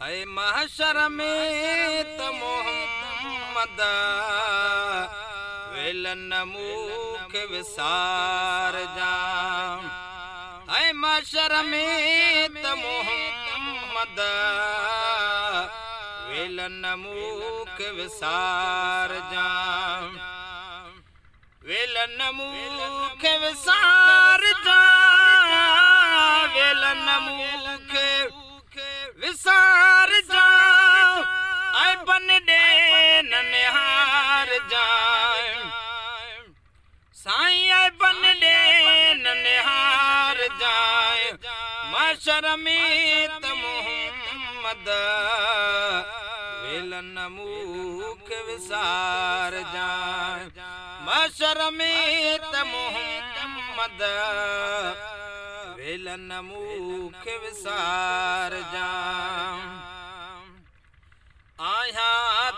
है महशर में त मोहम्मद वेलन मुख विसार जाम। है महशर में त मोहम्मद वेलन मुख विसार जाम। वेलन मुख विसार जाम। वेलन मुख विसार जाओ ऐ बन दे ननिहार जाए। साईं ऐ बन दे ननिहार जाए। महशर में त मोहम्मद वेलन मुख विसार जाए। महशर में त मोहम्मद वेलन मुख विसार जाम। आया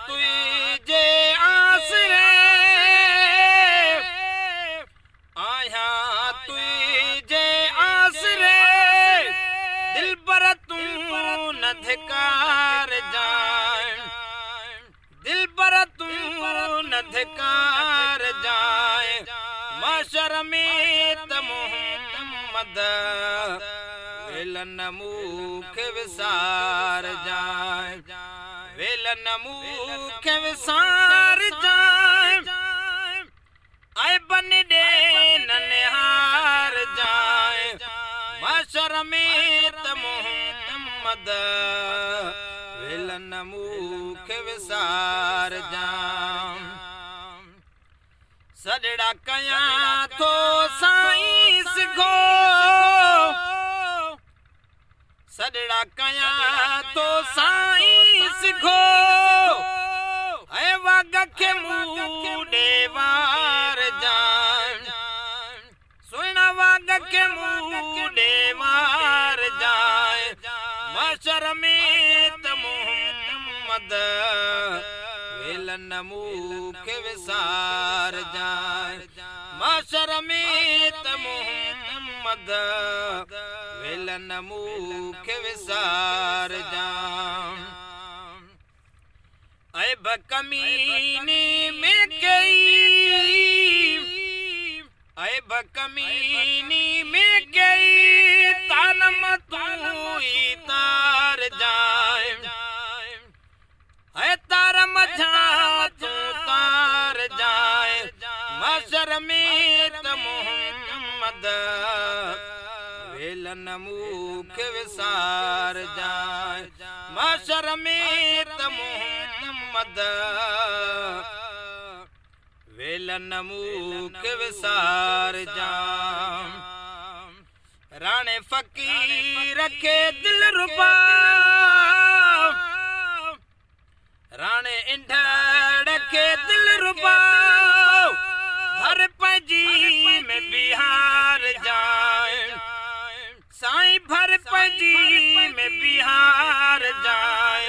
तुझे आसरे, आया तुझे आसरे, दिल पर तू न धिकार जाए। दिल पर तू न धिकार जाए। महशर में त मोहम्मद वेलन मुख विसार जाए। वेलन मुख विसार जाए ऐ बन दे ननिहार जाए। महशर में त मोहम्मद वेलन मुख विसार जाए। सजड़ा कया तो साईं सिखो, सजड़ा कया तो साईं सिखो। ऐ वग के मूडे वार जान। सुन वग के मूडे वार जाए। महशर में त मोहम्मद वेलन मुख विसार जाए। महशर में त मोहम्मद वेलन मुख विसार जाए। ऐ बकमीनी में गई, ऐ बकमीनी में गई, तानम तू ही तार जाए। है तार मझा तू तार जाए। महशर में त मोहम्मद वेलन मुख विसार जाए। महशर में त मोहम्मद वेलन मुख विसार जाए। राणे फकीर के दिल रुबा, राणे इंढड़ के दिल रुबा, भर पजी में बिहार जाए। साईं भर पजी में बिहार जाए।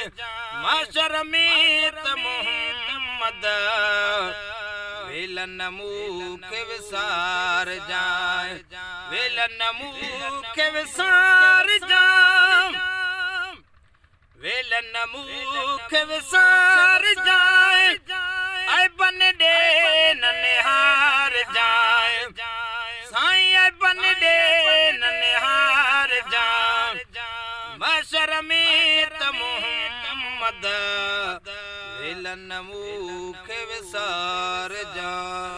महशर में त मोहम्मद वेलन मुख विसार जाए। वेलन मुख विसार जाए। वेलन मुख विसार जाए ऐ बन दे ननिहार जाए। साईं ऐ बन दे ननिहार जाए। महशर में त मोहम्मद वेलन मुख विसार जाए।